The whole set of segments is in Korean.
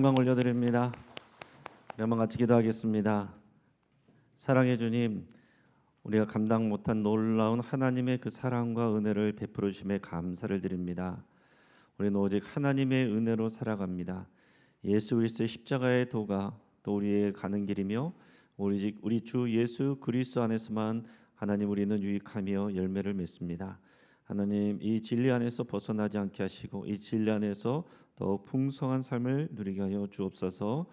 영광 올려드립니다. 한번 같이 기도하겠습니다. 사랑의 주님, 우리가 감당 못한 놀라운 하나님의 그 사랑과 은혜를 베풀어 주심에 감사를 드립니다. 우리는 오직 하나님의 은혜로 살아갑니다. 예수 그리스도의 십자가의 도가 또 우리의 가는 길이며 우리 주 예수 그리스도 안에서만 하나님 우리는 유익하며 열매를 맺습니다. 하나님, 이 진리 안에서 벗어나지 않게 하시고 이 진리 안에서 더욱 풍성한 삶을 누리게 하여 주옵소서.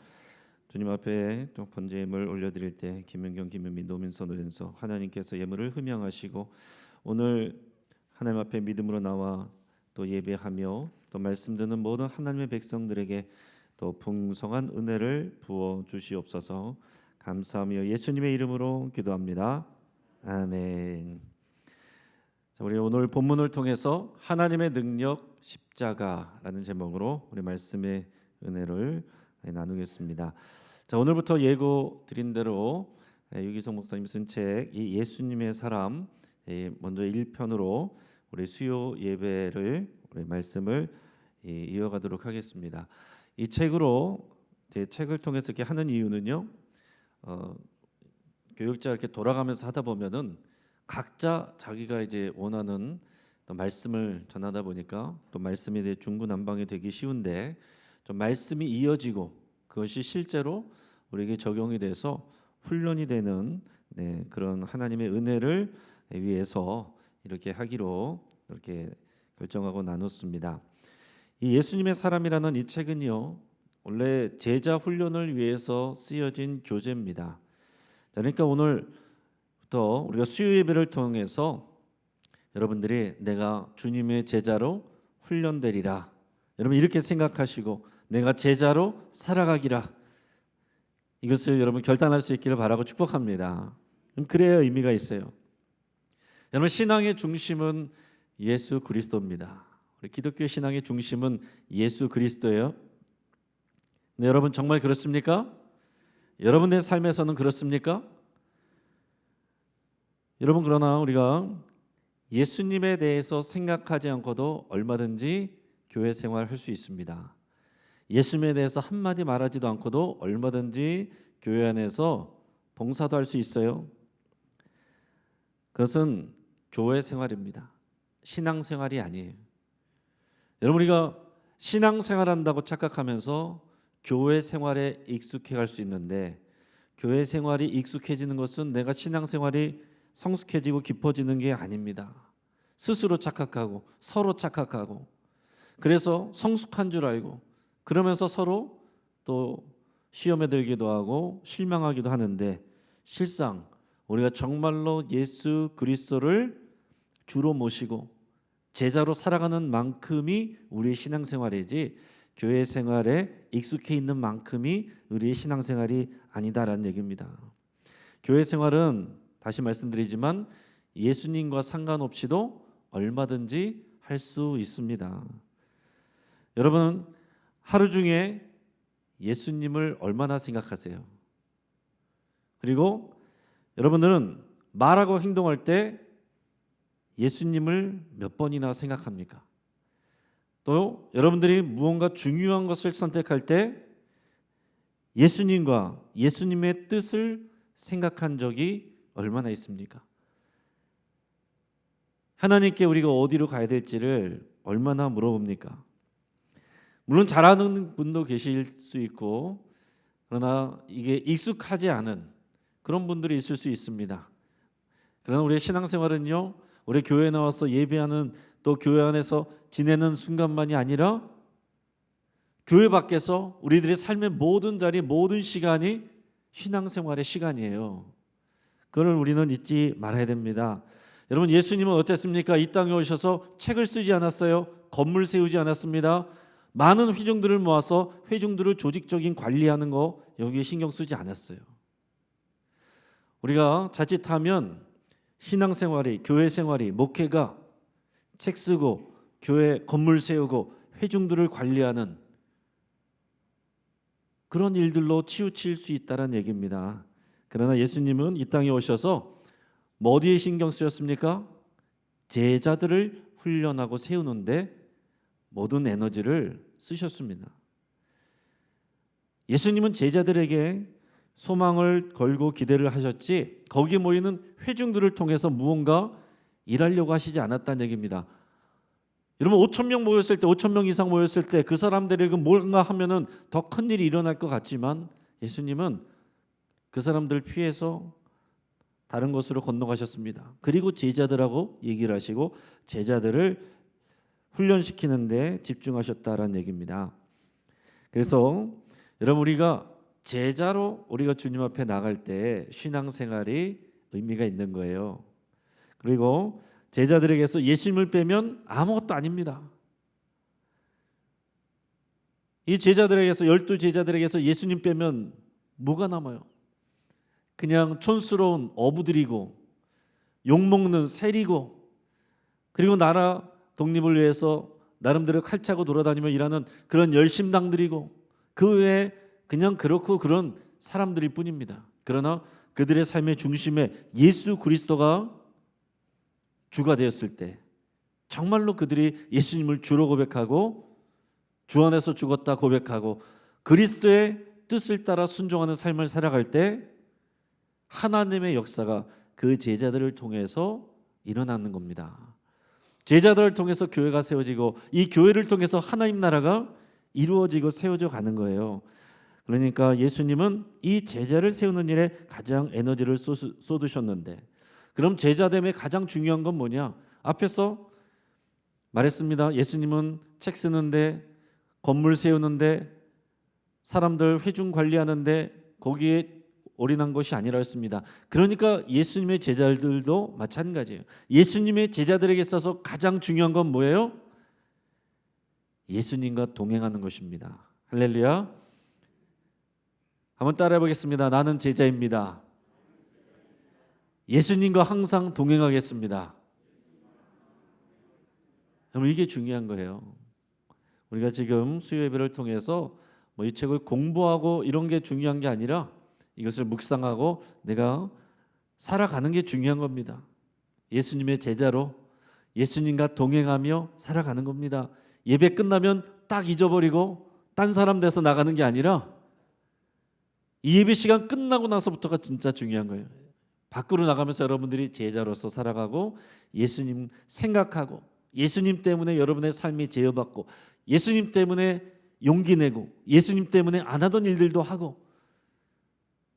주님 앞에 또 번제임을 올려드릴 때 김은경, 김은미, 노민서, 노연서 하나님께서 예물을 흠양하시고 오늘 하나님 앞에 믿음으로 나와 또 예배하며 또 말씀 듣는 모든 하나님의 백성들에게 또 풍성한 은혜를 부어 주시옵소서. 감사하며 예수님의 이름으로 기도합니다. 아멘. 자, 우리 오늘 본문을 통해서 하나님의 능력 십자가라는 제목으로 우리 말씀의 은혜를 나누겠습니다. 자, 오늘부터 예고 드린 대로 유기성 목사님 쓴 책 이 예수님의 사람 먼저 1편으로 우리 수요 예배를 우리 말씀을 이어가도록 하겠습니다. 이 책으로 책을 통해서 이렇게 하는 이유는요. 교육자 이렇게 돌아가면서 하다 보면은 각자 자기가 이제 원하는 또 말씀을 전하다 보니까 또 말씀에 대해 중구난방이 되기 쉬운데 좀 말씀이 이어지고 그것이 실제로 우리에게 적용이 돼서 훈련이 되는 그런 하나님의 은혜를 위해서 이렇게 하기로 이렇게 결정하고 나눴습니다. 이 예수님의 사람이라는 이 책은요, 원래 제자 훈련을 위해서 쓰여진 교재입니다. 그러니까 오늘부터 우리가 수요 예배를 통해서 여러분들이 내가 주님의 제자로 훈련되리라, 여러분 이렇게 생각하시고 내가 제자로 살아가기라, 이것을 여러분 결단할 수 있기를 바라고 축복합니다. 그래야 의미가 있어요. 여러분, 신앙의 중심은 예수 그리스도입니다. 우리 기독교 신앙의 중심은 예수 그리스도예요. 네, 여러분 정말 그렇습니까? 여러분의 삶에서는 그렇습니까? 여러분, 그러나 우리가 예수님에 대해서 생각하지 않고도 얼마든지 교회 생활할 수 있습니다. 예수님에 대해서 한마디 말하지도 않고도 얼마든지 교회 안에서 봉사도 할 수 있어요. 그것은 교회 생활입니다. 신앙생활이 아니에요. 여러분, 우리가 신앙생활한다고 착각하면서 교회 생활에 익숙해갈 수 있는데, 교회 생활이 익숙해지는 것은 내가 신앙생활이 성숙해지고 깊어지는 게 아닙니다. 스스로 착각하고 서로 착각하고 그래서 성숙한 줄 알고 그러면서 서로 또 시험에 들기도 하고 실망하기도 하는데, 실상 우리가 정말로 예수 그리스도를 주로 모시고 제자로 살아가는 만큼이 우리의 신앙생활이지 교회 생활에 익숙해 있는 만큼이 우리의 신앙생활이 아니다라는 얘기입니다. 교회 생활은 다시 말씀드리지만 예수님과 상관없이도 얼마든지 할 수 있습니다. 여러분, 하루 중에 예수님을 얼마나 생각하세요? 그리고 여러분들은 말하고 행동할 때 예수님을 몇 번이나 생각합니까? 또 여러분들이 무언가 중요한 것을 선택할 때 예수님과 예수님의 뜻을 생각한 적이 얼마나 있습니까? 하나님께 우리가 어디로 가야 될지를 얼마나 물어봅니까? 물론 잘하는 분도 계실 수 있고, 그러나 이게 익숙하지 않은 그런 분들이 있을 수 있습니다. 그러나 우리의 신앙생활은요, 우리 교회에 나와서 예배하는 또 교회 안에서 지내는 순간만이 아니라 교회 밖에서 우리들의 삶의 모든 자리, 모든 시간이 신앙생활의 시간이에요. 그걸 우리는 잊지 말아야 됩니다. 여러분, 예수님은 어땠습니까? 이 땅에 오셔서 책을 쓰지 않았어요. 건물 세우지 않았습니다. 많은 회중들을 모아서 회중들을 조직적인 관리하는 거 여기에 신경 쓰지 않았어요. 우리가 자칫하면 신앙생활이, 교회 생활이, 목회가 책 쓰고 교회 건물 세우고 회중들을 관리하는 그런 일들로 치우칠 수 있다는 얘기입니다. 그러나 예수님은 이 땅에 오셔서 어디에 신경 쓰였습니까? 제자들을 훈련하고 세우는데 모든 에너지를 쓰셨습니다. 예수님은 제자들에게 소망을 걸고 기대를 하셨지 거기 모이는 회중들을 통해서 무언가 일하려고 하시지 않았다는 얘기입니다. 여러분 5천 명 모였을 때 5천 명 이상 모였을 때 그 사람들에게 뭔가 하면은 더 큰 일이 일어날 것 같지만 예수님은 그 사람들을 피해서 다른 곳으로 건너가셨습니다. 그리고 제자들하고 얘기를 하시고 제자들을 훈련시키는 데 집중하셨다라는 얘기입니다. 그래서 여러분 우리가 제자로 우리가 주님 앞에 나갈 때 신앙생활이 의미가 있는 거예요. 그리고 제자들에게서 예수님을 빼면 아무것도 아닙니다. 이 제자들에게서 12제자들에게서 예수님 빼면 뭐가 남아요? 그냥 촌스러운 어부들이고 욕먹는 세리고 그리고 나라 독립을 위해서 나름대로 칼차고 돌아다니며 일하는 그런 열심당들이고 그 외에 그냥 그렇고 그런 사람들일 뿐입니다. 그러나 그들의 삶의 중심에 예수 그리스도가 주가 되었을 때 정말로 그들이 예수님을 주로 고백하고 주 안에서 죽었다 고백하고 그리스도의 뜻을 따라 순종하는 삶을 살아갈 때 하나님의 역사가 그 제자들을 통해서 일어나는 겁니다. 제자들을 통해서 교회가 세워지고 이 교회를 통해서 하나님 나라가 이루어지고 세워져 가는 거예요. 그러니까 예수님은 이 제자를 세우는 일에 가장 에너지를 쏟으셨는데 그럼 제자됨의 가장 중요한 건 뭐냐? 앞에서 말했습니다. 예수님은 책 쓰는데 건물 세우는데 사람들 회중 관리하는데 거기에 올인한 것이 아니라 했습니다. 그러니까 예수님의 제자들도 마찬가지예요. 예수님의 제자들에게 있어서 가장 중요한 건 뭐예요? 예수님과 동행하는 것입니다. 할렐루야. 한번 따라해 보겠습니다. 나는 제자입니다. 예수님과 항상 동행하겠습니다. 여러분 이게 중요한 거예요. 우리가 지금 수요 예배를 통해서 이 책을 공부하고 이런 게 중요한 게 아니라 이것을 묵상하고 내가 살아가는 게 중요한 겁니다. 예수님의 제자로 예수님과 동행하며 살아가는 겁니다. 예배 끝나면 딱 잊어버리고 딴 사람 돼서 나가는 게 아니라 이 예배 시간 끝나고 나서부터가 진짜 중요한 거예요. 밖으로 나가면서 여러분들이 제자로서 살아가고 예수님 생각하고 예수님 때문에 여러분의 삶이 제어받고 예수님 때문에 용기 내고 예수님 때문에 안 하던 일들도 하고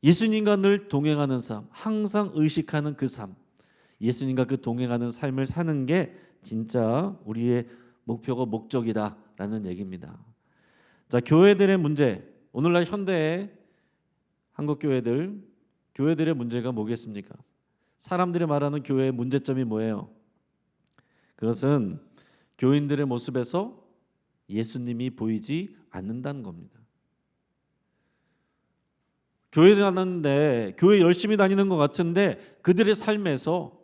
예수님과 늘 동행하는 삶, 항상 의식하는 그 삶, 예수님과 그 동행하는 삶을 사는 게 진짜 우리의 목표고 목적이다라는 얘기입니다. 자, 교회들의 문제, 오늘날 현대의 한국 교회들의 문제가 뭐겠습니까? 사람들이 말하는 교회의 문제점이 뭐예요? 그것은 교인들의 모습에서 예수님이 보이지 않는다는 겁니다. 교회 다니는데 교회 열심히 다니는 것 같은데 그들의 삶에서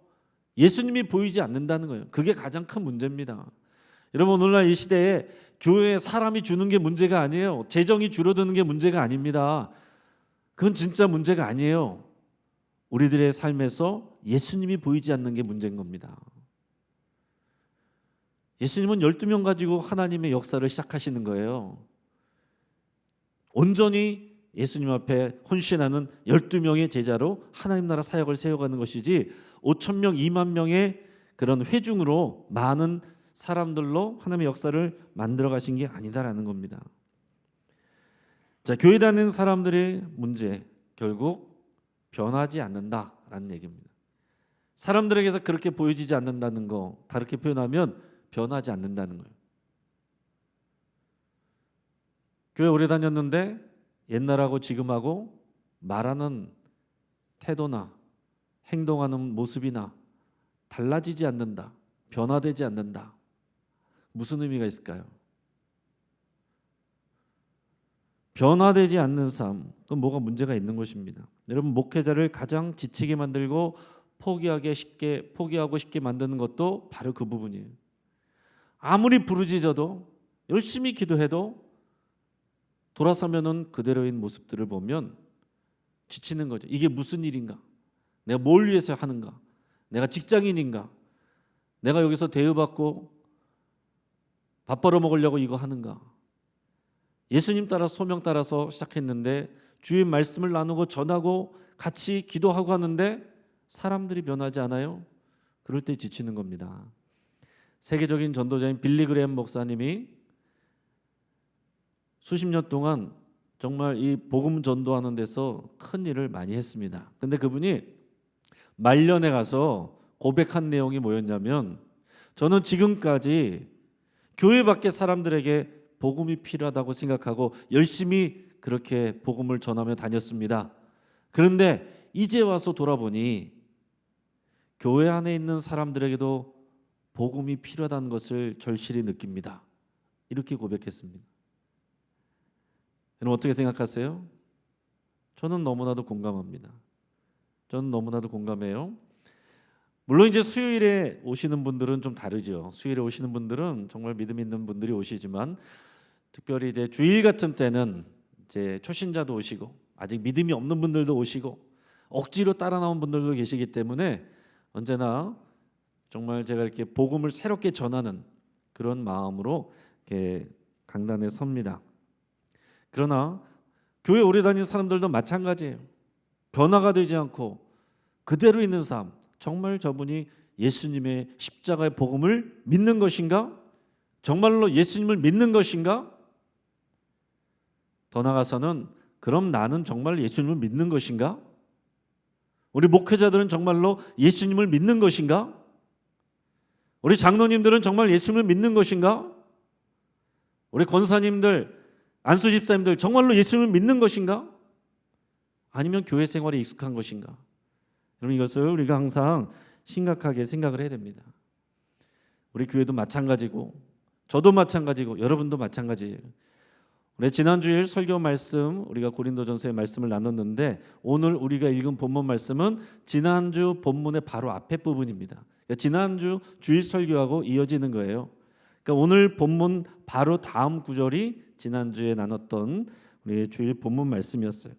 예수님이 보이지 않는다는 거예요. 그게 가장 큰 문제입니다. 여러분 오늘날 이 시대에 교회에 사람이 주는 게 문제가 아니에요. 재정이 줄어드는 게 문제가 아닙니다. 그건 진짜 문제가 아니에요. 우리들의 삶에서 예수님이 보이지 않는 게 문제인 겁니다. 예수님은 12명 가지고 하나님의 역사를 시작하시는 거예요. 온전히 예수님 앞에 헌신하는 12명의 제자로 하나님 나라 사역을 세워가는 것이지 5천 명, 2만 명의 그런 회중으로 많은 사람들로 하나님의 역사를 만들어 가신 게 아니다라는 겁니다. 자, 교회 다니는 사람들의 문제 결국 변하지 않는다라는 얘기입니다. 사람들에게서 그렇게 보여지지 않는다는 거 다르게 표현하면 변하지 않는다는 거예요. 교회 오래 다녔는데 옛날하고 지금하고 말하는 태도나 행동하는 모습이나 달라지지 않는다. 변화되지 않는다. 무슨 의미가 있을까요? 변화되지 않는 삶, 그건 뭐가 문제가 있는 것입니다. 여러분 목회자를 가장 지치게 만들고 포기하고 쉽게 만드는 것도 바로 그 부분이에요. 아무리 부르짖어도 열심히 기도해도 돌아서면은 그대로인 모습들을 보면 지치는 거죠. 이게 무슨 일인가? 내가 뭘 위해서 하는가? 내가 직장인인가? 내가 여기서 대우받고 밥 벌어 먹으려고 이거 하는가? 예수님 따라 소명 따라서 시작했는데 주의 말씀을 나누고 전하고 같이 기도하고 하는데 사람들이 변하지 않아요. 그럴 때 지치는 겁니다. 세계적인 전도자인 빌리 그레엄 목사님이 수십 년 동안 정말 이 복음 전도하는 데서 큰 일을 많이 했습니다. 근데 그분이 말년에 가서 고백한 내용이 뭐였냐면, 저는 지금까지 교회 밖에 사람들에게 복음이 필요하다고 생각하고 열심히 그렇게 복음을 전하며 다녔습니다. 그런데 이제 와서 돌아보니 교회 안에 있는 사람들에게도 복음이 필요하다는 것을 절실히 느낍니다. 이렇게 고백했습니다. 여러분 어떻게 생각하세요? 저는 너무나도 공감합니다. 저는 너무나도 공감해요. 물론 이제 수요일에 오시는 분들은 좀 다르죠. 수요일에 오시는 분들은 정말 믿음 있는 분들이 오시지만, 특별히 이제 주일 같은 때는 이제 초신자도 오시고 아직 믿음이 없는 분들도 오시고 억지로 따라 나온 분들도 계시기 때문에 언제나 정말 제가 이렇게 복음을 새롭게 전하는 그런 마음으로 이렇게 강단에 섭니다. 그러나 교회 오래 다니는 사람들도 마찬가지예요. 변화가 되지 않고 그대로 있는 삶, 정말 저분이 예수님의 십자가의 복음을 믿는 것인가? 정말로 예수님을 믿는 것인가? 더 나아가서는 그럼 나는 정말 예수님을 믿는 것인가? 우리 목회자들은 정말로 예수님을 믿는 것인가? 우리 장로님들은 정말 예수님을 믿는 것인가? 우리 권사님들, 안수 집사님들 정말로 예수님을 믿는 것인가? 아니면 교회 생활에 익숙한 것인가? 여러분 이것을 우리가 항상 심각하게 생각을 해야 됩니다. 우리 교회도 마찬가지고 저도 마찬가지고 여러분도 마찬가지예요. 우리 지난주일 설교 말씀 우리가 고린도전서의 말씀을 나눴는데, 오늘 우리가 읽은 본문 말씀은 지난주 본문의 바로 앞에 부분입니다. 그러니까 지난주 주일 설교하고 이어지는 거예요. 그러니까 오늘 본문 바로 다음 구절이 지난주에 나눴던 우리 주일 본문 말씀이었어요.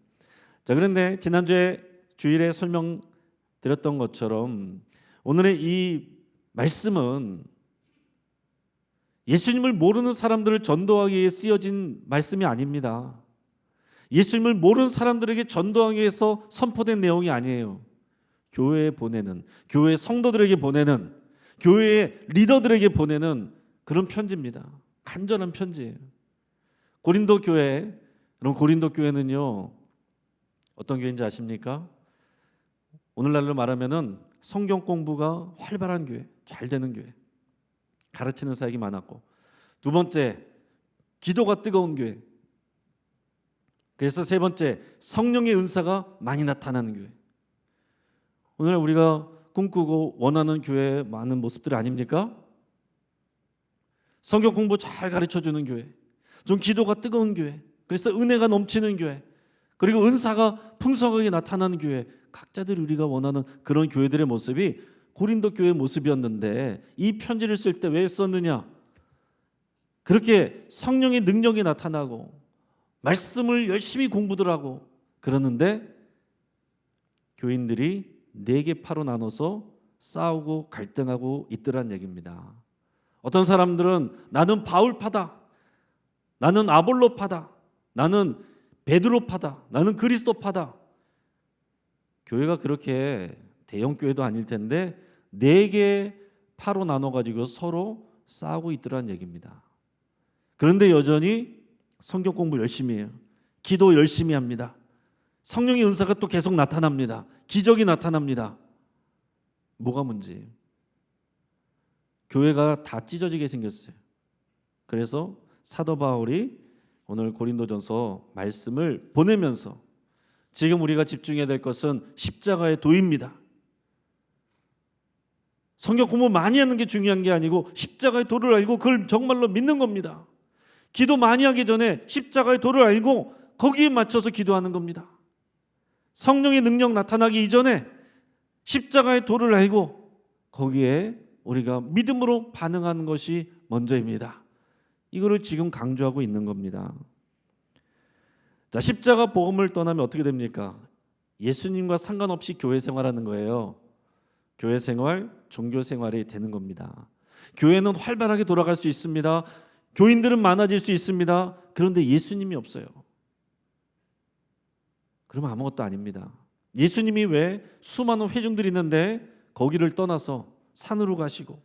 자, 그런데 지난주에 주일에 설명드렸던 것처럼 오늘의 이 말씀은 예수님을 모르는 사람들을 전도하기 위해 쓰여진 말씀이 아닙니다. 예수님을 모르는 사람들에게 전도하기 위해서 선포된 내용이 아니에요. 교회에 보내는, 교회 성도들에게 보내는, 교회의 리더들에게 보내는 그런 편지입니다. 간절한 편지예요. 고린도 교회, 여러분 고린도 교회는요 어떤 교회인지 아십니까? 오늘날로 말하면은 성경 공부가 활발한 교회, 잘 되는 교회, 가르치는 사역이 많았고, 두 번째 기도가 뜨거운 교회, 그래서 세 번째 성령의 은사가 많이 나타나는 교회. 오늘 우리가 꿈꾸고 원하는 교회의 많은 모습들 아닙니까? 성경 공부 잘 가르쳐주는 교회, 좀 기도가 뜨거운 교회, 그래서 은혜가 넘치는 교회, 그리고 은사가 풍성하게 나타나는 교회, 각자들이 우리가 원하는 그런 교회들의 모습이 고린도 교회의 모습이었는데, 이 편지를 쓸 때 왜 썼느냐? 그렇게 성령의 능력이 나타나고 말씀을 열심히 공부들 하고 그러는데 교인들이 4개 파로 나눠서 싸우고 갈등하고 있더란 얘기입니다. 어떤 사람들은 나는 바울파다, 나는 아볼로파다, 나는 베드로파다, 나는 그리스도파다. 교회가 그렇게 대형 교회도 아닐 텐데 4개 파로 나눠가지고 서로 싸우고 있더란 얘기입니다. 그런데 여전히 성경 공부 열심히 해요. 기도 열심히 합니다. 성령의 은사가 또 계속 나타납니다. 기적이 나타납니다. 뭐가 문제예요? 교회가 다 찢어지게 생겼어요. 그래서 사도 바울이 오늘 고린도전서 말씀을 보내면서 지금 우리가 집중해야 될 것은 십자가의 도입니다. 성경 공부 많이 하는 게 중요한 게 아니고 십자가의 도를 알고 그걸 정말로 믿는 겁니다. 기도 많이 하기 전에 십자가의 도를 알고 거기에 맞춰서 기도하는 겁니다. 성령의 능력 나타나기 이전에 십자가의 도를 알고 거기에 우리가 믿음으로 반응하는 것이 먼저입니다. 이거를 지금 강조하고 있는 겁니다. 자, 십자가 복음을 떠나면 어떻게 됩니까? 예수님과 상관없이 교회 생활하는 거예요. 교회 생활, 종교 생활이 되는 겁니다. 교회는 활발하게 돌아갈 수 있습니다. 교인들은 많아질 수 있습니다. 그런데 예수님이 없어요. 그러면 아무것도 아닙니다. 예수님이 왜 수많은 회중들이 있는데 거기를 떠나서 산으로 가시고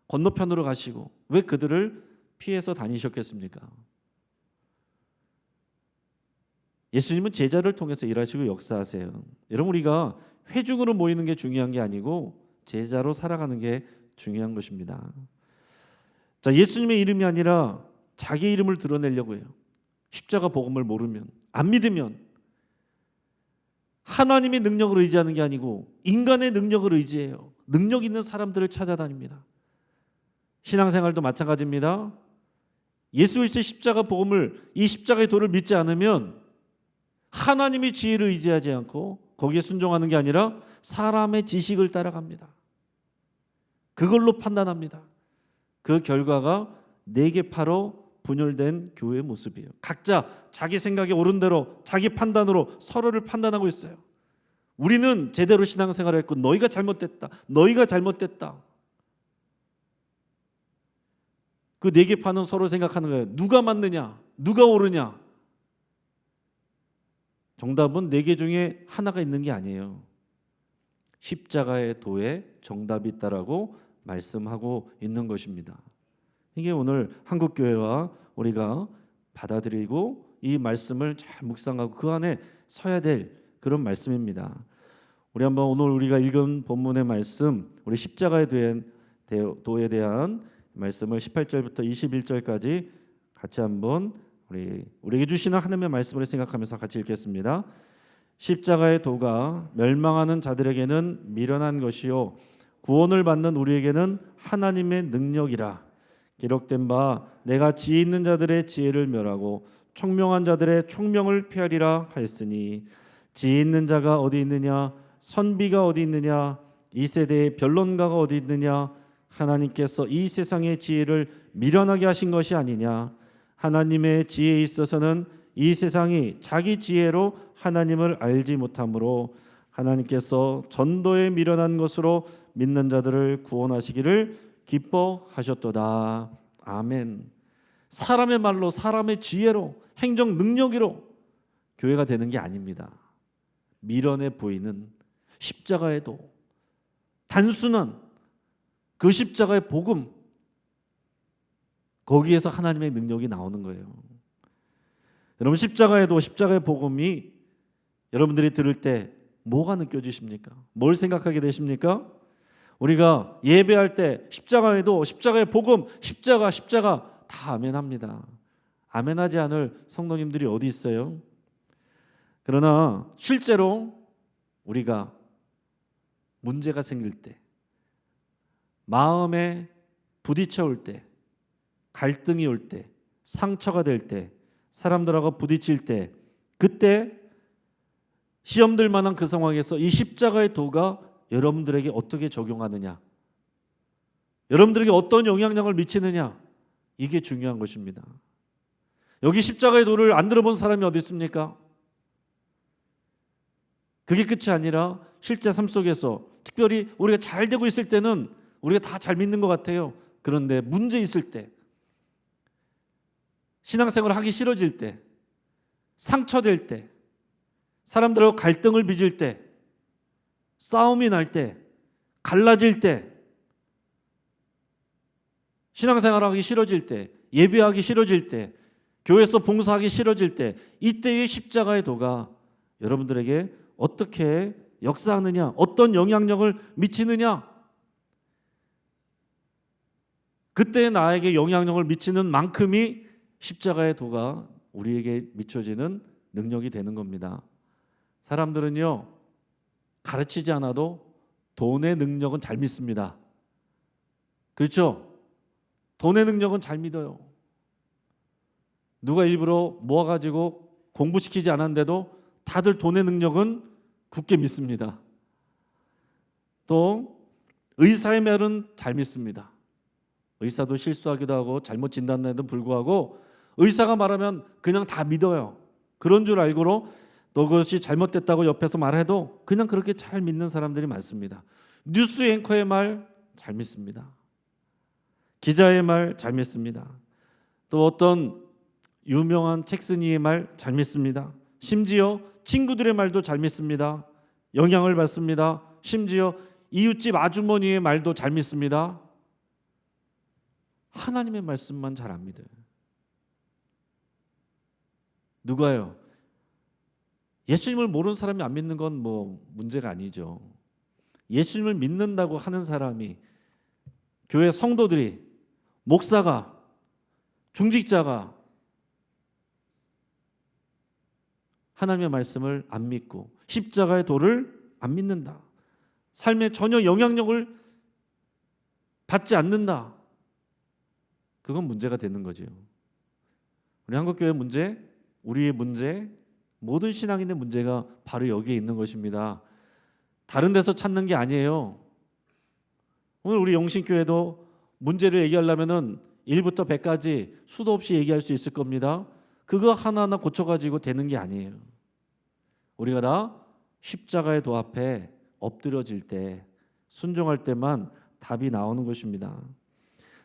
건너편으로 가시고 왜 그들을 피해서 다니셨겠습니까? 예수님은 제자를 통해서 일하시고 역사하세요. 여러분, 우리가 회중으로 모이는 게 중요한 게 아니고 제자로 살아가는 게 중요한 것입니다. 자, 예수님의 이름이 아니라 자기 이름을 드러내려고 해요. 십자가 복음을 모르면, 안 믿으면 하나님의 능력을 의지하는 게 아니고 인간의 능력을 의지해요. 능력 있는 사람들을 찾아다닙니다. 신앙생활도 마찬가지입니다. 예수 그리스도의 십자가 복음을, 이 십자가의 도를 믿지 않으면 하나님의 지혜를 의지하지 않고 거기에 순종하는 게 아니라 사람의 지식을 따라갑니다. 그걸로 판단합니다. 그 결과가 네개파로 분열된 교회의 모습이에요. 각자 자기 생각에 옳은 대로 자기 판단으로 서로를 판단하고 있어요. 우리는 제대로 신앙생활을 했고 너희가 잘못됐다. 너희가 잘못됐다. 그 네개파는 서로 생각하는 거예요. 누가 맞느냐? 누가 옳으냐? 정답은 4개 중에 하나가 있는 게 아니에요. 십자가의 도에 정답이 있다라고 말씀하고 있는 것입니다. 이게 오늘 한국교회와 우리가 받아들이고 이 말씀을 잘 묵상하고 그 안에 서야 될 그런 말씀입니다. 우리 한번 오늘 우리가 읽은 본문의 말씀, 우리 십자가의 도에 대한 말씀을 18절부터 21절까지 같이 한번 우리에게 주시는 하나님의 말씀을 생각하면서 같이 읽겠습니다. 십자가의 도가 멸망하는 자들에게는 미련한 것이요 구원을 받는 우리에게는 하나님의 능력이라. 기록된 바 내가 지혜 있는 자들의 지혜를 멸하고 총명한 자들의 총명을 피하리라 하였으니 지혜 있는 자가 어디 있느냐? 선비가 어디 있느냐? 이 세대의 변론가가 어디 있느냐? 하나님께서 이 세상의 지혜를 미련하게 하신 것이 아니냐? 하나님의 지혜에 있어서는 이 세상이 자기 지혜로 하나님을 알지 못하므로 하나님께서 전도에 미련한 것으로 믿는 자들을 구원하시기를 기뻐하셨도다. 아멘. 사람의 말로, 사람의 지혜로, 행정 능력으로 교회가 되는 게 아닙니다. 미련해 보이는 십자가의 도, 단순한 그 십자가의 복음, 거기에서 하나님의 능력이 나오는 거예요. 여러분, 십자가의 도, 십자가의 복음이 여러분들이 들을 때 뭐가 느껴지십니까? 뭘 생각하게 되십니까? 우리가 예배할 때 십자가의 도, 십자가의 복음, 십자가 다 아멘합니다. 아멘하지 않을 성도님들이 어디 있어요? 그러나 실제로 우리가 문제가 생길 때, 마음에 부딪혀 올 때, 갈등이 올 때, 상처가 될 때, 사람들하고 부딪힐 때, 그때 시험 들 만한 그 상황에서 이 십자가의 도가 여러분들에게 어떻게 적용하느냐, 여러분들에게 어떤 영향력을 미치느냐, 이게 중요한 것입니다. 여기 십자가의 도를 안 들어본 사람이 어디 있습니까? 그게 끝이 아니라 실제 삶 속에서 특별히 우리가 잘 되고 있을 때는 우리가 다 잘 믿는 것 같아요. 그런데 문제 있을 때, 신앙생활을 하기 싫어질 때, 상처될 때, 사람들하고 갈등을 빚을 때, 싸움이 날 때, 갈라질 때, 신앙생활하기 싫어질 때, 예배하기 싫어질 때, 교회에서 봉사하기 싫어질 때, 이때의 십자가의 도가 여러분들에게 어떻게 역사하느냐, 어떤 영향력을 미치느냐, 그때 나에게 영향력을 미치는 만큼이 십자가의 도가 우리에게 미쳐지는 능력이 되는 겁니다. 사람들은요, 가르치지 않아도 돈의 능력은 잘 믿습니다. 그렇죠? 돈의 능력은 잘 믿어요. 누가 일부러 모아가지고 공부시키지 않았는데도 다들 돈의 능력은 굳게 믿습니다. 또 의사의 말은 잘 믿습니다. 의사도 실수하기도 하고 잘못 진단에도 불구하고 의사가 말하면 그냥 다 믿어요. 그런 줄 알고로 또 그것이 잘못됐다고 옆에서 말해도 그냥 그렇게 잘 믿는 사람들이 많습니다. 뉴스 앵커의 말 잘 믿습니다. 기자의 말 잘 믿습니다. 또 어떤 유명한 책슨이의 말 잘 믿습니다. 심지어 친구들의 말도 잘 믿습니다. 영향을 받습니다. 심지어 이웃집 아주머니의 말도 잘 믿습니다. 하나님의 말씀만 잘 안 믿어요. 누가요? 예수님을 모르는 사람이 안 믿는 건 뭐 문제가 아니죠. 예수님을 믿는다고 하는 사람이, 교회 성도들이, 목사가, 중직자가 하나님의 말씀을 안 믿고 십자가의 도를 안 믿는다, 삶에 전혀 영향력을 받지 않는다, 그건 문제가 되는 거죠. 우리 한국교회 문제, 우리의 문제, 모든 신앙인의 문제가 바로 여기에 있는 것입니다. 다른 데서 찾는 게 아니에요. 오늘 우리 영신교회도 문제를 얘기하려면은 1부터 100까지 수도 없이 얘기할 수 있을 겁니다. 그거 하나하나 고쳐가지고 되는 게 아니에요. 우리가 다 십자가의 도 앞에 엎드려질 때, 순종할 때만 답이 나오는 것입니다.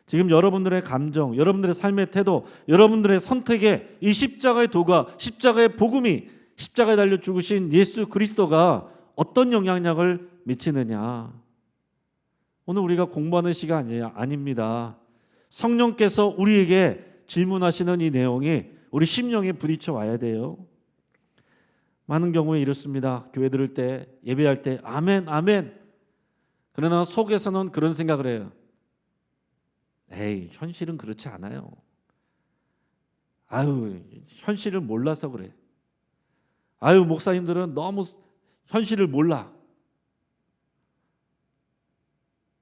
지금 여러분들의 감정, 여러분들의 삶의 태도, 여러분들의 선택에 이 십자가의 도가, 십자가의 복음이, 십자가에 달려 죽으신 예수 그리스도가 어떤 영향력을 미치느냐. 오늘 우리가 공부하는 시간이 아닙니다. 성령께서 우리에게 질문하시는 이 내용이 우리 심령에 부딪혀 와야 돼요. 많은 경우에 이렇습니다. 교회 들을 때, 예배할 때 아멘 아멘. 그러나 속에서는 그런 생각을 해요. 에이, 현실은 그렇지 않아요. 아유, 현실을 몰라서 그래. 아유, 목사님들은 너무 현실을 몰라.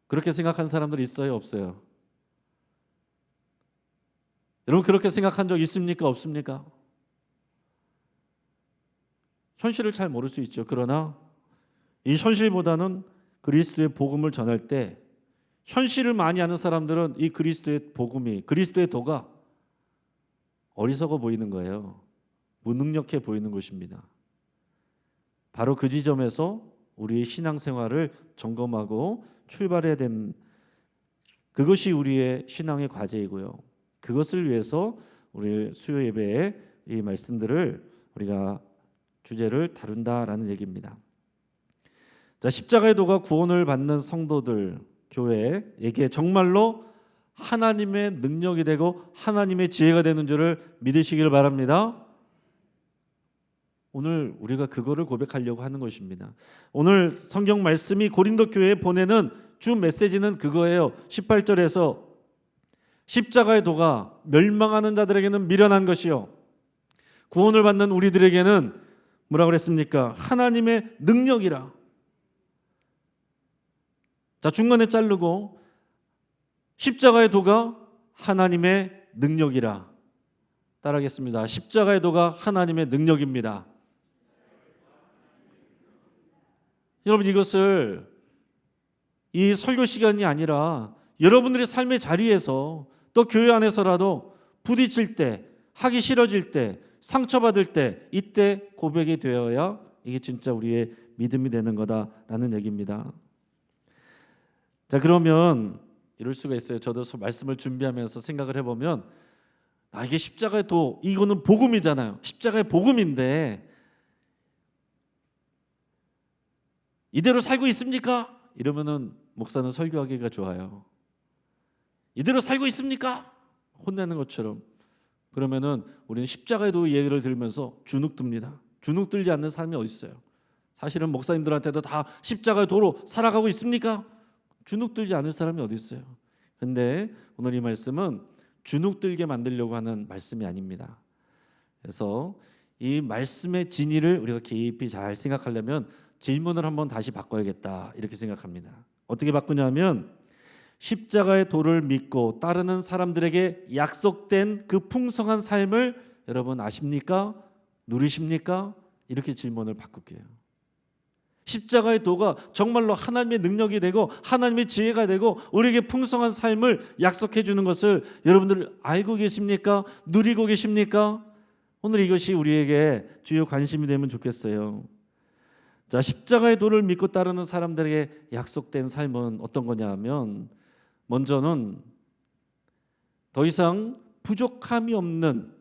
그렇게 생각한 사람들 있어요, 없어요? 여러분 그렇게 생각한 적 있습니까, 없습니까? 현실을 잘 모를 수 있죠. 그러나 이 현실보다는 그리스도의 복음을 전할 때, 현실을 많이 아는 사람들은 이 그리스도의 복음이, 그리스도의 도가 어리석어 보이는 거예요. 무능력해 보이는 것입니다. 바로 그 지점에서 우리의 신앙생활을 점검하고 출발해야 되는, 그것이 우리의 신앙의 과제이고요. 그것을 위해서 우리 수요 예배에 이 말씀들을 우리가 주제를 다룬다라는 얘기입니다. 자, 십자가의 도가 구원을 받는 성도들, 교회에게 정말로 하나님의 능력이 되고 하나님의 지혜가 되는 줄을 믿으시기를 바랍니다. 오늘 우리가 그거를 고백하려고 하는 것입니다. 오늘 성경 말씀이 고린도 교회에 보내는 주 메시지는 그거예요. 18절에서 십자가의 도가 멸망하는 자들에게는 미련한 것이요, 구원을 받는 우리들에게는 뭐라고 그랬습니까? 하나님의 능력이라. 자, 중간에 자르고 십자가의 도가 하나님의 능력이라. 따라하겠습니다. 십자가의 도가 하나님의 능력입니다. 여러분, 이것을 이 설교 시간이 아니라 여러분들의 삶의 자리에서, 또 교회 안에서라도 부딪힐 때, 하기 싫어질 때, 상처받을 때, 이때 고백이 되어야 이게 진짜 우리의 믿음이 되는 거다라는 얘기입니다. 자, 그러면 이럴 수가 있어요. 저도 말씀을 준비하면서 생각을 해보면, 이게 십자가의 도, 이거는 복음이잖아요. 십자가의 복음인데 이대로 살고 있습니까? 이러면은 목사는 설교하기가 좋아요. 이대로 살고 있습니까? 혼내는 것처럼. 그러면은 우리는 십자가의 도 얘기를 들으면서 주눅 듭니다. 주눅 들지 않는 사람이 어디 있어요? 사실은 목사님들한테도 다 십자가의 도로 살아가고 있습니까? 주눅 들지 않을 사람이 어디 있어요? 근데 오늘 이 말씀은 주눅 들게 만들려고 하는 말씀이 아닙니다. 그래서 이 말씀의 진리를 우리가 깊이 잘 생각하려면 질문을 한번 다시 바꿔야겠다, 이렇게 생각합니다. 어떻게 바꾸냐면, 십자가의 도를 믿고 따르는 사람들에게 약속된 그 풍성한 삶을 여러분 아십니까? 누리십니까? 이렇게 질문을 바꿀게요. 십자가의 도가 정말로 하나님의 능력이 되고 하나님의 지혜가 되고 우리에게 풍성한 삶을 약속해 주는 것을 여러분들 알고 계십니까? 누리고 계십니까? 오늘 이것이 우리에게 주요 관심이 되면 좋겠어요. 자, 십자가의 도를 믿고 따르는 사람들에게 약속된 삶은 어떤 거냐 하면, 먼저는 더 이상 부족함이 없는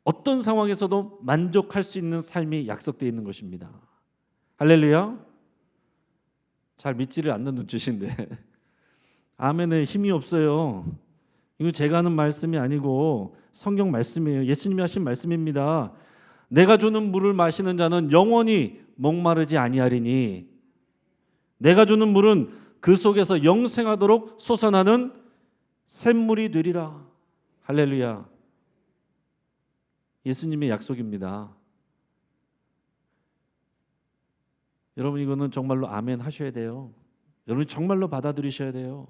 어떤 상황에서도 만족할 수 있는 삶이 약속되어 있는 것입니다. 할렐루야. 잘 믿지를 않는 눈짓인데 아멘에 힘이 없어요. 이거 제가 하는 말씀이 아니고 성경 말씀이에요. 예수님이 하신 말씀입니다. 내가 주는 물을 마시는 자는 영원히 목마르지 아니하리니 내가 주는 물은 그 속에서 영생하도록 솟아나는 샘물이 되리라. 할렐루야. 예수님의 약속입니다. 여러분 이거는 정말로 아멘 하셔야 돼요. 여러분 정말로 받아들이셔야 돼요.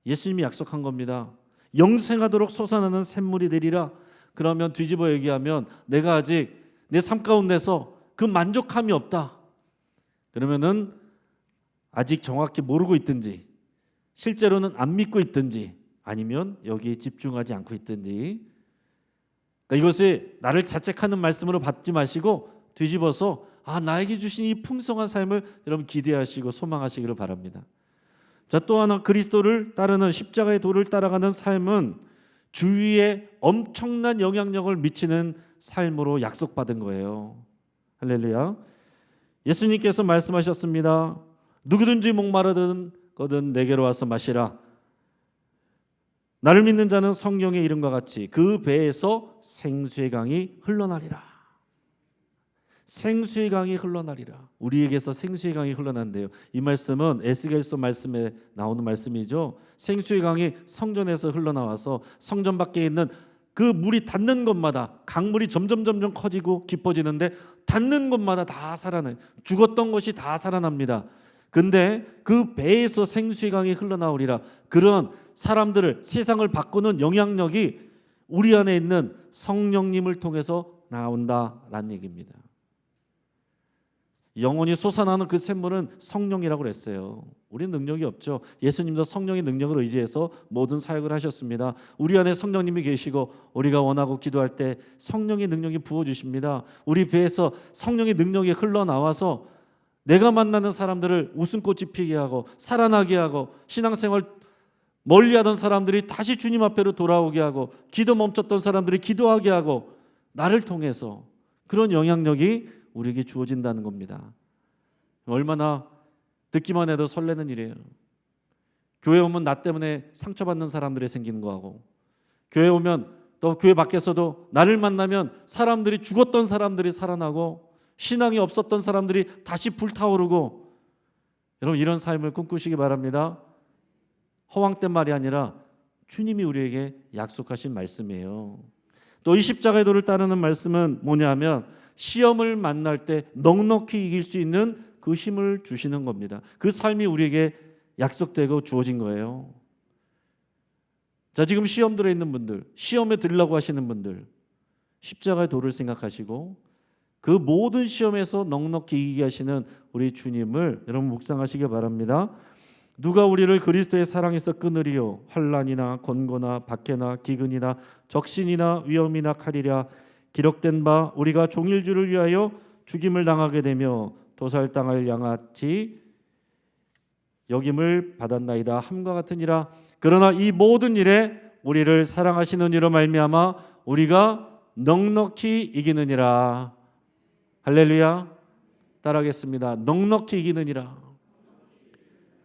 예수님이 약속한 겁니다. 영생하도록 솟아나는 샘물이 되리라. 그러면 뒤집어 얘기하면 내가 아직 내 삶 가운데서 그 만족함이 없다. 그러면은 아직 정확히 모르고 있든지 실제로는 안 믿고 있든지 아니면 여기에 집중하지 않고 있든지 그러니까 이것이 나를 자책하는 말씀으로 받지 마시고 뒤집어서 나에게 주신 이 풍성한 삶을 여러분 기대하시고 소망하시기를 바랍니다. 자, 또 하나 그리스도를 따르는 십자가의 도를 따라가는 삶은 주위에 엄청난 영향력을 미치는 삶으로 약속받은 거예요. 할렐루야. 예수님께서 말씀하셨습니다. 누구든지 목마르든 거든 내게로 와서 마시라. 나를 믿는 자는 성령의 이름과 같이 그 배에서 생수의 강이 흘러나리라. 생수의 강이 흘러나리라. 우리에게서 생수의 강이 흘러난대요. 이 말씀은 에스겔서 말씀에 나오는 말씀이죠. 생수의 강이 성전에서 흘러나와서 성전 밖에 있는 그 물이 닿는 곳마다 강물이 점점 커지고 깊어지는데 닿는 곳마다 다 살아나요. 죽었던 것이 다 살아납니다. 근데 그 배에서 생수의 강이 흘러나오리라. 그런 사람들을 세상을 바꾸는 영향력이 우리 안에 있는 성령님을 통해서 나온다라는 얘기입니다. 영원히 솟아나는 그 샘물은 성령이라고 그랬어요. 우리는 능력이 없죠. 예수님도 성령의 능력을 의지해서 모든 사역을 하셨습니다. 우리 안에 성령님이 계시고 우리가 원하고 기도할 때 성령의 능력이 부어주십니다. 우리 배에서 성령의 능력이 흘러나와서 내가 만나는 사람들을 웃음꽃이 피게 하고 살아나게 하고 신앙생활 멀리하던 사람들이 다시 주님 앞에로 돌아오게 하고 기도 멈췄던 사람들이 기도하게 하고 나를 통해서 그런 영향력이 우리에게 주어진다는 겁니다. 얼마나 듣기만 해도 설레는 일이에요. 교회 오면 나 때문에 상처받는 사람들이 생기는 거하고 교회 오면 또 교회 밖에서도 나를 만나면 사람들이 죽었던 사람들이 살아나고 신앙이 없었던 사람들이 다시 불타오르고 여러분 이런 삶을 꿈꾸시기 바랍니다. 허황된 말이 아니라 주님이 우리에게 약속하신 말씀이에요. 또 이 십자가의 도를 따르는 말씀은 뭐냐면 시험을 만날 때 넉넉히 이길 수 있는 그 힘을 주시는 겁니다. 그 삶이 우리에게 약속되고 주어진 거예요. 자, 지금 시험 들어있는 분들, 시험에 들려고 하시는 분들 십자가의 도를 생각하시고 그 모든 시험에서 넉넉히 이기게 하시는 우리 주님을 여러분 묵상하시기 바랍니다. 누가 우리를 그리스도의 사랑에서 끊으리요? 환난이나 권고나 박해나 기근이나 적신이나 위험이나 칼이랴. 기록된 바 우리가 종일주를 위하여 죽임을 당하게 되며 도살당할 양아치 여김을 받았나이다 함과 같으니라. 그러나 이 모든 일에 우리를 사랑하시는 이로 말미암아 우리가 넉넉히 이기느니라. 할렐루야. 따라하겠습니다. 넉넉히 이기느니라.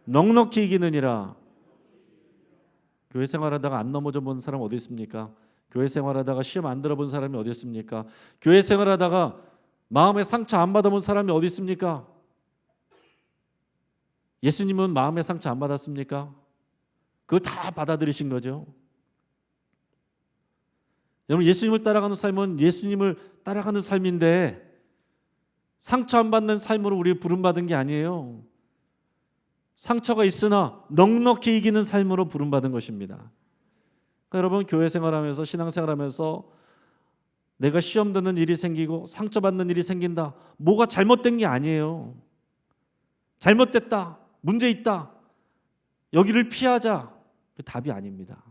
넉넉히 이기느니라. 교회 생활하다가 안 넘어져 본 사람 어디 있습니까? 교회 생활하다가 시험 안 들어본 사람이 어디 있습니까? 교회 생활하다가 마음에 상처 안 받아본 사람이 어디 있습니까? 예수님은 마음에 상처 안 받았습니까? 그거 다 받아들이신 거죠. 여러분 예수님을 따라가는 삶은 예수님을 따라가는 삶인데 상처 안 받는 삶으로 우리 부름받은 게 아니에요. 상처가 있으나 넉넉히 이기는 삶으로 부름받은 것입니다. 그러니까 여러분 교회 생활하면서 신앙생활하면서 내가 시험 드는 일이 생기고 상처받는 일이 생긴다. 뭐가 잘못된 게 아니에요. 잘못됐다. 문제 있다. 여기를 피하자. 그 답이 아닙니다.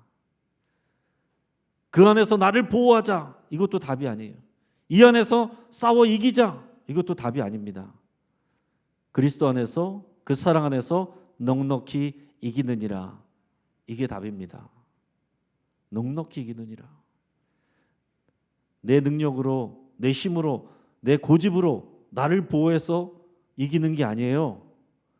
그 안에서 나를 보호하자. 이것도 답이 아니에요. 이 안에서 싸워 이기자. 이것도 답이 아닙니다. 그리스도 안에서 그 사랑 안에서 넉넉히 이기느니라. 이게 답입니다. 넉넉히 이기느니라. 내 능력으로, 내 힘으로, 내 고집으로 나를 보호해서 이기는 게 아니에요.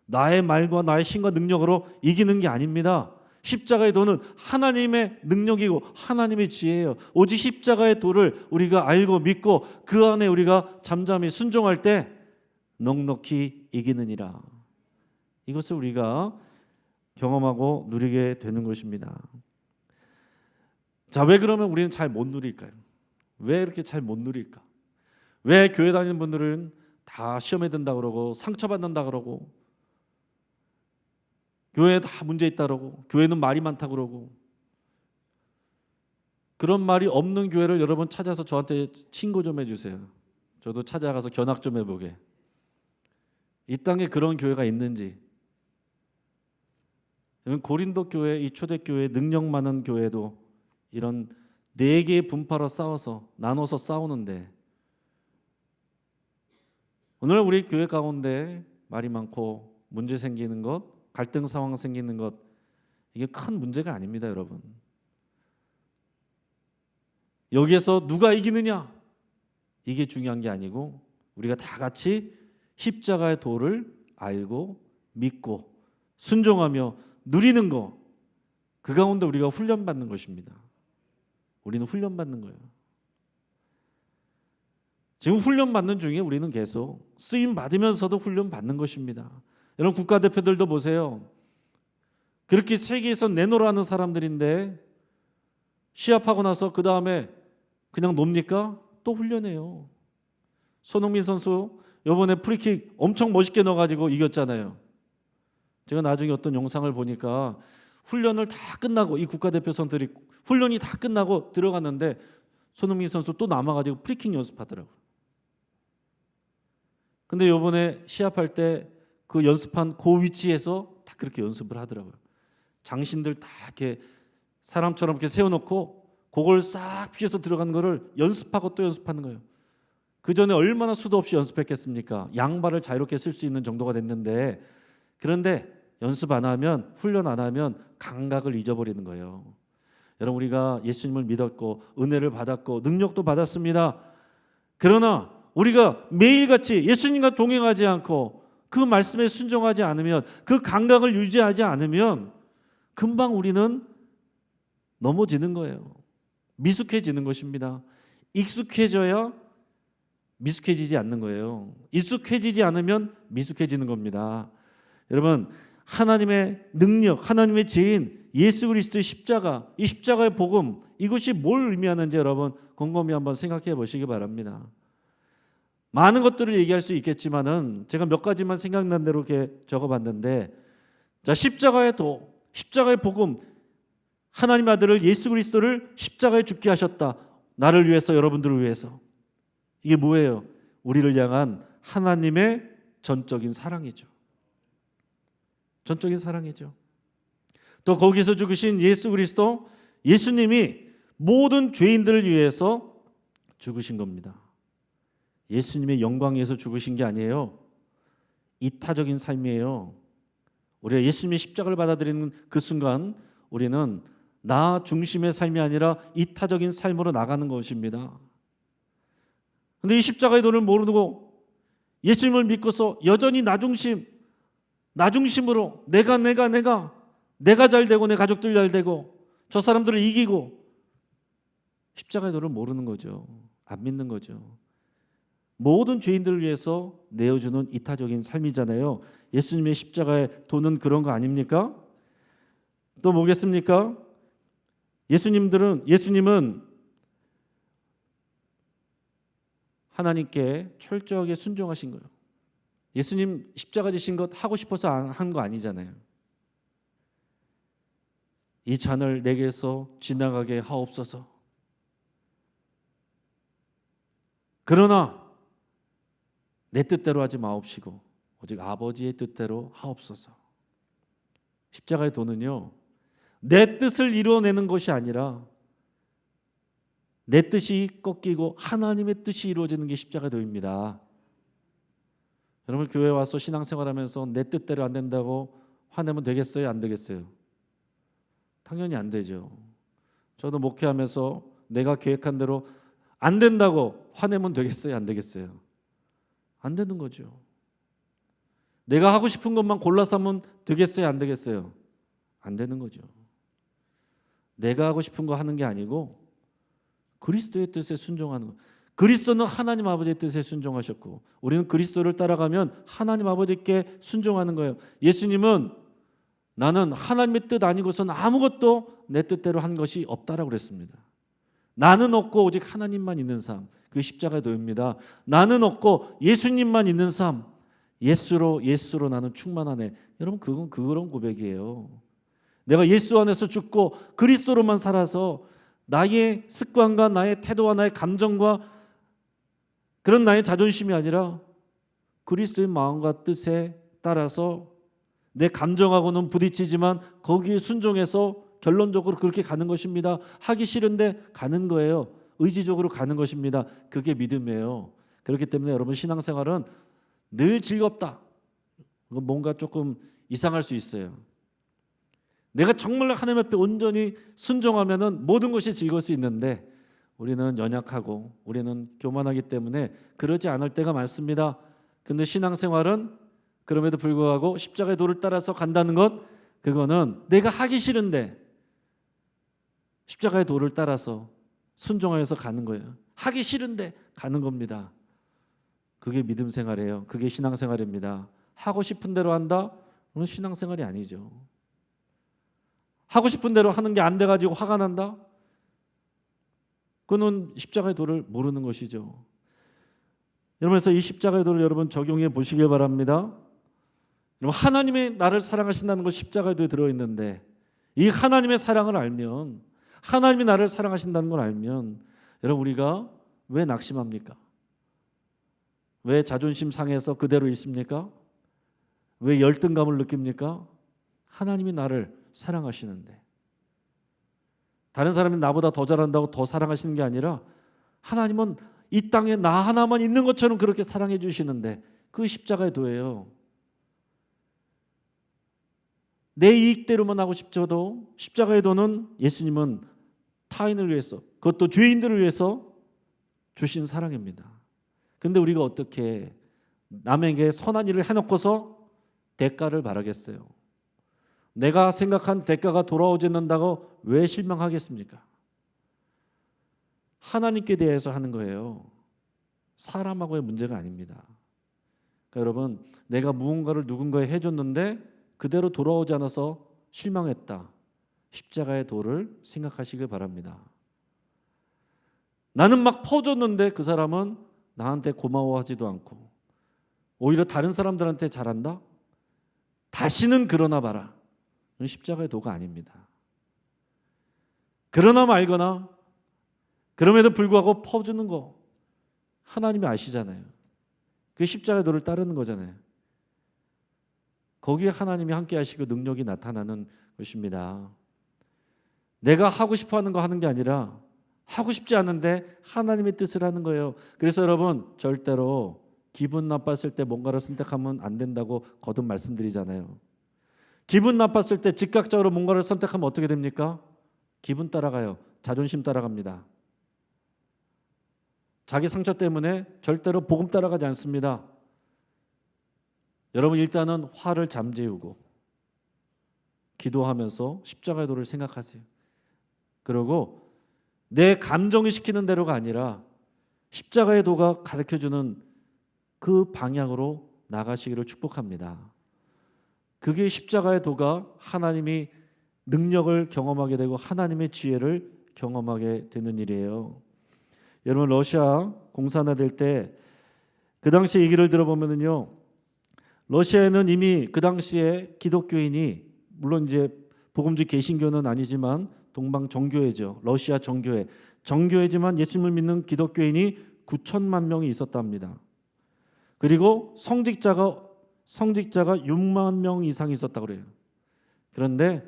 나의 말과 나의 힘과 능력으로 이기는 게 아닙니다. 십자가의 도는 하나님의 능력이고 하나님의 지혜예요. 오직 십자가의 도를 우리가 알고 믿고 그 안에 우리가 잠잠히 순종할 때 넉넉히 이기느니라. 이것을 우리가 경험하고 누리게 되는 것입니다. 자, 왜 그러면 우리는 잘 못 누릴까요? 왜 이렇게 잘 못 누릴까? 왜 교회 다니는 분들은 다 시험에 든다 그러고 상처받는다 그러고 교회에 다 문제 있다 그러고 교회는 말이 많다 그러고 그런 말이 없는 교회를 여러분 찾아서 저한테 신고 좀 해주세요. 저도 찾아가서 견학 좀 해보게. 이 땅에 그런 교회가 있는지. 고린도 교회, 이 초대교회 능력 많은 교회도 이런 네 개의 분파로 싸워서 나눠서 싸우는데 오늘 우리 교회 가운데 말이 많고 문제 생기는 것, 갈등 상황 생기는 것, 이게 큰 문제가 아닙니다, 여러분. 여기에서 누가 이기느냐, 이게 중요한 게 아니고 우리가 다 같이 십자가의 도를 알고 믿고 순종하며 누리는 거, 그 가운데 우리가 훈련받는 것입니다. 우리는 훈련받는 거예요. 지금 훈련받는 중에 우리는 계속 쓰임 받으면서도 훈련받는 것입니다. 여러분 국가대표들도 보세요. 그렇게 세계에서 내놓으라는 사람들인데 시합하고 나서 그 다음에 그냥 놉니까? 또 훈련해요. 손흥민 선수 이번에 프리킥 엄청 멋있게 넣어가지고 이겼잖아요. 제가 나중에 어떤 영상을 보니까 훈련을 다 끝나고 이 국가대표 선수들이 훈련이 다 끝나고 들어갔는데 손흥민 선수 또 남아가지고 프리킥 연습하더라고요. 근데 이번에 시합할 때 그 연습한 그 위치에서 다 그렇게 연습을 하더라고요. 장신들 다 이렇게 사람처럼 이렇게 세워놓고 그걸 싹 피해서 들어간 거를 연습하고 또 연습하는 거예요. 그 전에 얼마나 수도 없이 연습했겠습니까? 양발을 자유롭게 쓸 수 있는 정도가 됐는데 그런데 연습 안 하면 훈련 안 하면 감각을 잊어버리는 거예요. 여러분 우리가 예수님을 믿었고 은혜를 받았고 능력도 받았습니다. 그러나 우리가 매일같이 예수님과 동행하지 않고 그 말씀에 순종하지 않으면 그 감각을 유지하지 않으면 금방 우리는 넘어지는 거예요. 미숙해지는 것입니다. 익숙해져야 미숙해지지 않는 거예요. 익숙해지지 않으면 미숙해지는 겁니다. 여러분 하나님의 능력, 하나님의 지혜인 예수 그리스도의 십자가, 이 십자가의 복음, 이것이 뭘 의미하는지 여러분 곰곰이 한번 생각해 보시기 바랍니다. 많은 것들을 얘기할 수 있겠지만은 제가 몇 가지만 생각난 대로 이렇게 적어봤는데, 자 십자가의 도, 십자가의 복음, 하나님 아들을 예수 그리스도를 십자가에 죽게 하셨다. 나를 위해서, 여러분들을 위해서. 이게 뭐예요? 우리를 향한 하나님의 전적인 사랑이죠. 전적인 사랑이죠. 또 거기서 죽으신 예수 그리스도, 예수님이 모든 죄인들을 위해서 죽으신 겁니다. 예수님의 영광 위해서 죽으신 게 아니에요. 이타적인 삶이에요. 우리가 예수님의 십자가를 받아들이는 그 순간 우리는 나 중심의 삶이 아니라 이타적인 삶으로 나가는 것입니다. 그런데 이 십자가의 도를 모르고 예수님을 믿고서 여전히 나 중심으로 내가 잘 되고 내 가족들 잘 되고 저 사람들을 이기고, 십자가의 도를 모르는 거죠. 안 믿는 거죠. 모든 죄인들을 위해서 내어주는 이타적인 삶이잖아요. 예수님의 십자가의 도는 그런 거 아닙니까? 또 뭐겠습니까? 예수님은 하나님께 철저하게 순종하신 거예요. 예수님 십자가 지신 것 하고 싶어서 한 거 아니잖아요. 이 잔을 내게서 지나가게 하옵소서. 그러나 내 뜻대로 하지 마옵시고 오직 아버지의 뜻대로 하옵소서. 십자가의 도는요, 내 뜻을 이루어내는 것이 아니라 내 뜻이 꺾이고 하나님의 뜻이 이루어지는 게 십자가의 도입니다. 여러분 교회 와서 신앙생활하면서 내 뜻대로 안 된다고 화내면 되겠어요? 안 되겠어요? 당연히 안 되죠. 저도 목회하면서 내가 계획한 대로 안 된다고 화내면 되겠어요? 안 되겠어요? 안 되는 거죠. 내가 하고 싶은 것만 골라서 하면 되겠어요? 안 되겠어요? 안 되는 거죠. 내가 하고 싶은 거 하는 게 아니고 그리스도의 뜻에 순종하는 거. 그리스도는 하나님 아버지의 뜻에 순종하셨고 우리는 그리스도를 따라가면 하나님 아버지께 순종하는 거예요. 예수님은 나는 하나님의 뜻 아니고선 아무것도 내 뜻대로 한 것이 없다라고 그랬습니다. 나는 없고 오직 하나님만 있는 삶, 그 십자가의 도입니다. 나는 없고 예수님만 있는 삶, 예수로 나는 충만하네. 여러분 그건 그런 고백이에요. 내가 예수 안에서 죽고 그리스도로만 살아서 나의 습관과 나의 태도와 나의 감정과 그런 나의 자존심이 아니라 그리스도의 마음과 뜻에 따라서 내 감정하고는 부딪히지만 거기에 순종해서 결론적으로 그렇게 가는 것입니다. 하기 싫은데 가는 거예요. 의지적으로 가는 것입니다. 그게 믿음이에요. 그렇기 때문에 여러분 신앙생활은 늘 즐겁다. 뭔가 조금 이상할 수 있어요. 내가 정말 하나님 앞에 온전히 순종하면은 모든 것이 즐거울 수 있는데 우리는 연약하고 우리는 교만하기 때문에 그러지 않을 때가 많습니다. 근데 신앙생활은 그럼에도 불구하고 십자가의 도를 따라서 간다는 것, 그거는 내가 하기 싫은데 십자가의 도를 따라서 순종하여서 가는 거예요. 하기 싫은데 가는 겁니다. 그게 믿음 생활이에요. 그게 신앙생활입니다. 하고 싶은 대로 한다? 그건 신앙생활이 아니죠. 하고 싶은 대로 하는 게 안 돼가지고 화가 난다? 그는 십자가의 도를 모르는 것이죠. 여러분께서 이 십자가의 도를 여러분 적용해 보시길 바랍니다. 여러분 하나님의 나를 사랑하신다는 것 십자가의 도에 들어있는데 이 하나님의 사랑을 알면 하나님이 나를 사랑하신다는 걸 알면 여러분 우리가 왜 낙심합니까? 왜 자존심 상해서 그대로 있습니까? 왜 열등감을 느낍니까? 하나님이 나를 사랑하시는데 다른 사람이 나보다 더 잘한다고 더 사랑하시는 게 아니라 하나님은 이 땅에 나 하나만 있는 것처럼 그렇게 사랑해 주시는데 그 십자가의 도예요. 내 이익대로만 하고 싶어도 십자가의 도는 예수님은 타인을 위해서 그것도 죄인들을 위해서 주신 사랑입니다. 근데 우리가 어떻게 남에게 선한 일을 해놓고서 대가를 바라겠어요? 내가 생각한 대가가 돌아오지 않는다고 왜 실망하겠습니까? 하나님께 대해서 하는 거예요. 사람하고의 문제가 아닙니다. 그러니까 여러분 내가 무언가를 누군가에 해줬는데 그대로 돌아오지 않아서 실망했다. 십자가의 도를 생각하시길 바랍니다. 나는 막 퍼줬는데 그 사람은 나한테 고마워하지도 않고 오히려 다른 사람들한테 잘한다? 다시는 그러나 봐라. 십자가의 도가 아닙니다. 그러나 말거나 그럼에도 불구하고 퍼주는 거 하나님이 아시잖아요. 그 십자가의 도를 따르는 거잖아요. 거기에 하나님이 함께 하시고 능력이 나타나는 것입니다. 내가 하고 싶어 하는 거 하는 게 아니라 하고 싶지 않은데 하나님의 뜻을 하는 거예요. 그래서 여러분 절대로 기분 나빴을 때 뭔가를 선택하면 안 된다고 거듭 말씀드리잖아요. 기분 나빴을 때 즉각적으로 뭔가를 선택하면 어떻게 됩니까? 기분 따라가요. 자존심 따라갑니다. 자기 상처 때문에 절대로 복음 따라가지 않습니다. 여러분 일단은 화를 잠재우고 기도하면서 십자가의 도를 생각하세요. 그리고 내 감정이 시키는 대로가 아니라 십자가의 도가 가르쳐주는 그 방향으로 나가시기를 축복합니다. 그게 십자가의 도가 하나님이 능력을 경험하게 되고 하나님의 지혜를 경험하게 되는 일이에요. 여러분 러시아 공산화될 때 그 당시 얘기를 들어보면요, 러시아에는 이미 그 당시에 기독교인이 물론 이제 복음주의 개신교는 아니지만 동방 정교회죠. 러시아 정교회. 정교회지만 예수님을 믿는 기독교인이 9천만 명이 있었답니다. 그리고 성직자가 6만 명 이상 있었다고 그래요. 그런데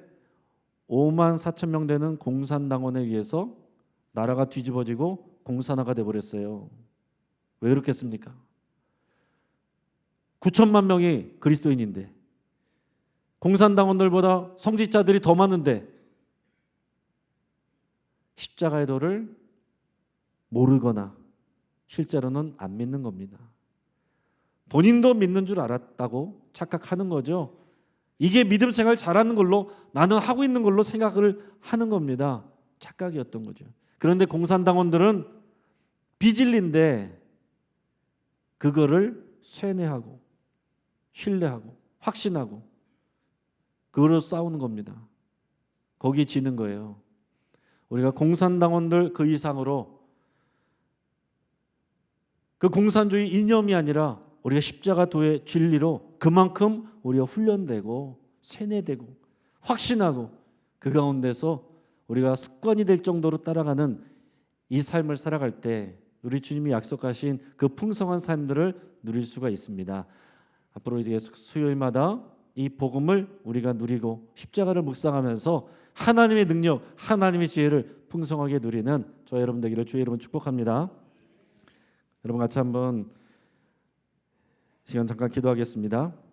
5만 4천 명 되는 공산당원에 의해서 나라가 뒤집어지고 공산화가 돼버렸어요. 왜 그렇겠습니까? 9천만 명이 그리스도인인데 공산당원들보다 성직자들이 더 많은데 십자가의 도를 모르거나 실제로는 안 믿는 겁니다. 본인도 믿는 줄 알았다고 착각하는 거죠. 이게 믿음 생활 잘하는 걸로 나는 하고 있는 걸로 생각을 하는 겁니다. 착각이었던 거죠. 그런데 공산당원들은 비진리인데 그거를 쇠뇌하고 신뢰하고 확신하고 그거로 싸우는 겁니다. 거기에 지는 거예요. 우리가 공산당원들 그 이상으로 그 공산주의 이념이 아니라 우리가 십자가도의 진리로 그만큼 우리가 훈련되고 세뇌되고 확신하고 그 가운데서 우리가 습관이 될 정도로 따라가는 이 삶을 살아갈 때 우리 주님이 약속하신 그 풍성한 삶들을 누릴 수가 있습니다. 앞으로 이제 수요일마다 이 복음을 우리가 누리고 십자가를 묵상하면서 하나님의 능력, 하나님의 지혜를 풍성하게 누리는 저와 여러분 되기를 주의 이름으로 축복합니다. 여러분 같이 한번 시간 잠깐 기도하겠습니다.